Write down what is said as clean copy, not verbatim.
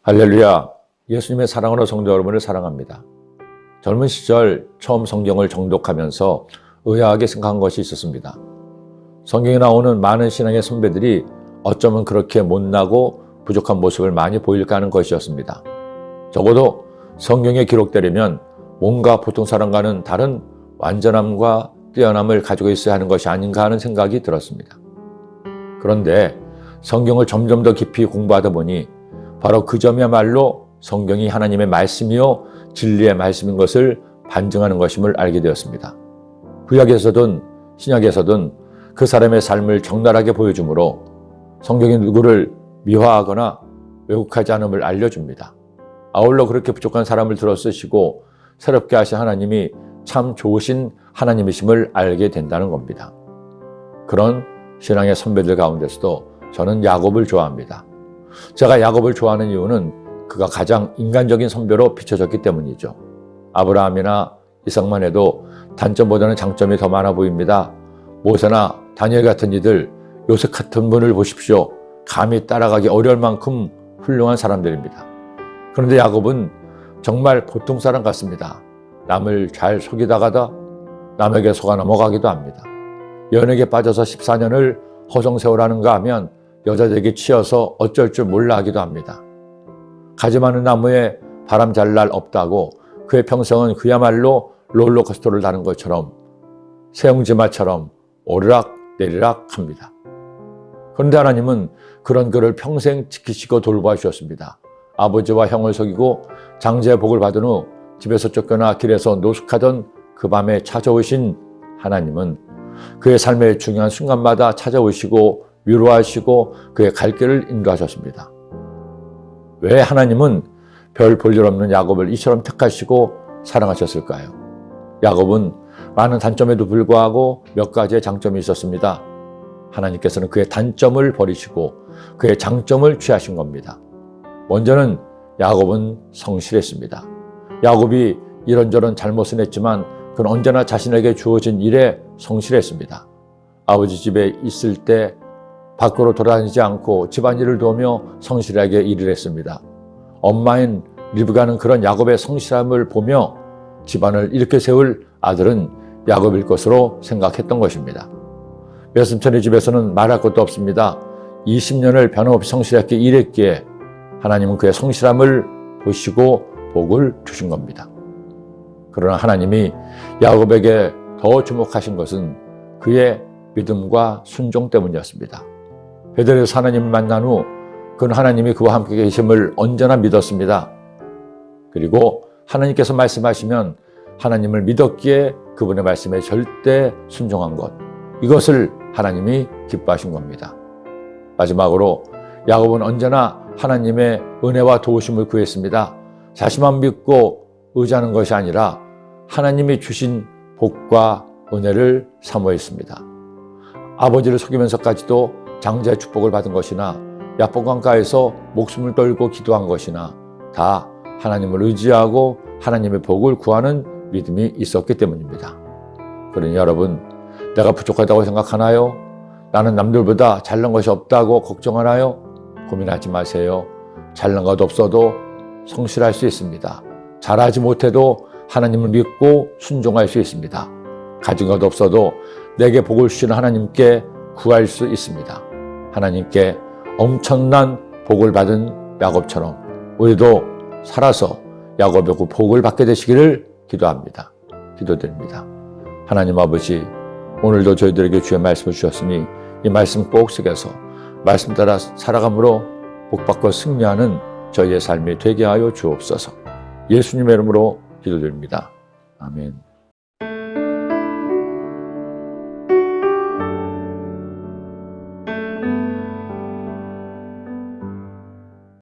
할렐루야. 예수님의 사랑으로 성도 여러분을 사랑합니다. 젊은 시절 처음 성경을 정독하면서 의아하게 생각한 것이 있었습니다. 성경에 나오는 많은 신앙의 선배들이 어쩌면 그렇게 못나고 부족한 모습을 많이 보일까 하는 것이었습니다. 적어도 성경에 기록되려면 뭔가 보통 사람과는 다른 완전함과 뛰어남을 가지고 있어야 하는 것이 아닌가 하는 생각이 들었습니다. 그런데 성경을 점점 더 깊이 공부하다 보니 바로 그 점이야말로 성경이 하나님의 말씀이요 진리의 말씀인 것을 반증하는 것임을 알게 되었습니다. 구약에서든 신약에서든 그 사람의 삶을 적나라하게 보여주므로 성경이 누구를 미화하거나 왜곡하지 않음을 알려줍니다. 아울러 그렇게 부족한 사람을 들어 쓰시고 새롭게 하신 하나님이 참 좋으신 하나님이심을 알게 된다는 겁니다. 그런 신앙의 선배들 가운데서도 저는 야곱을 좋아합니다. 제가 야곱을 좋아하는 이유는 그가 가장 인간적인 선배로 비춰졌기 때문이죠. 아브라함이나 이삭만 해도 단점보다는 장점이 더 많아 보입니다. 모세나 다니엘 같은 이들, 요셉 같은 분을 보십시오. 감히 따라가기 어려울 만큼 훌륭한 사람들입니다. 그런데 야곱은 정말 보통 사람 같습니다. 남을 잘 속이다가다 남에게 속아 넘어가기도 합니다. 연예계에 빠져서 14년을 허송세월하는가 하면 여자들에게 치여서 어쩔 줄 몰라 하기도 합니다. 가지 많은 나무에 바람 잘 날 없다고 그의 평생은 그야말로 롤러코스터를 타는 것처럼 세웅지마처럼 오르락 내리락 합니다. 그런데 하나님은 그런 그를 평생 지키시고 돌보아 주셨습니다. 아버지와 형을 속이고 장제의 복을 받은 후 집에서 쫓겨나 길에서 노숙하던 그 밤에 찾아오신 하나님은 그의 삶의 중요한 순간마다 찾아오시고 위로하시고 그의 갈 길을 인도하셨습니다. 왜 하나님은 별 볼 일 없는 야곱을 이처럼 택하시고 사랑하셨을까요? 야곱은 많은 단점에도 불구하고 몇 가지의 장점이 있었습니다. 하나님께서는 그의 단점을 버리시고 그의 장점을 취하신 겁니다. 먼저는 야곱은 성실했습니다. 야곱이 이런저런 잘못은 했지만 그는 언제나 자신에게 주어진 일에 성실했습니다. 아버지 집에 있을 때 밖으로 돌아다니지 않고 집안일을 도우며 성실하게 일을 했습니다. 엄마인 리브가는 그런 야곱의 성실함을 보며 집안을 이렇게 세울 아들은 야곱일 것으로 생각했던 것입니다. 외삼촌의 집에서는 말할 것도 없습니다. 20년을 변함없이 성실하게 일했기에 하나님은 그의 성실함을 보시고 복을 주신 겁니다. 그러나 하나님이 야곱에게 더 주목하신 것은 그의 믿음과 순종 때문이었습니다. 베델에서 하나님을 만난 후 그는 하나님이 그와 함께 계심을 언제나 믿었습니다. 그리고 하나님께서 말씀하시면 하나님을 믿었기에 그분의 말씀에 절대 순종한 것, 이것을 하나님이 기뻐하신 겁니다. 마지막으로 야곱은 언제나 하나님의 은혜와 도우심을 구했습니다. 자신만 믿고 의지하는 것이 아니라 하나님이 주신 복과 은혜를 사모했습니다. 아버지를 속이면서까지도 장자의 축복을 받은 것이나 야복강가에서 목숨을 떨고 기도한 것이나 다 하나님을 의지하고 하나님의 복을 구하는 믿음이 있었기 때문입니다. 그러니 여러분, 내가 부족하다고 생각하나요? 나는 남들보다 잘난 것이 없다고 걱정하나요? 고민하지 마세요. 잘난 것 없어도 성실할 수 있습니다. 잘하지 못해도 하나님을 믿고 순종할 수 있습니다. 가진 것 없어도 내게 복을 주시는 하나님께 구할 수 있습니다. 하나님께 엄청난 복을 받은 야곱처럼 우리도 살아서 야곱의 그 복을 받게 되시기를 기도합니다. 기도드립니다. 하나님 아버지, 오늘도 저희들에게 주의 말씀을 주셨으니 이 말씀 꼭 새겨서 말씀 따라 살아감으로 복받고 승리하는 저희의 삶이 되게 하여 주옵소서. 예수님의 이름으로 기도드립니다. 아멘.